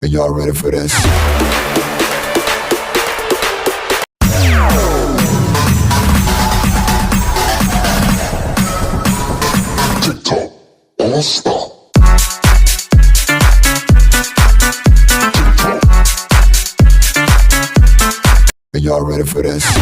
Are y'all ready for this? TikTok, all stop. TikTok. Are y'all ready for this?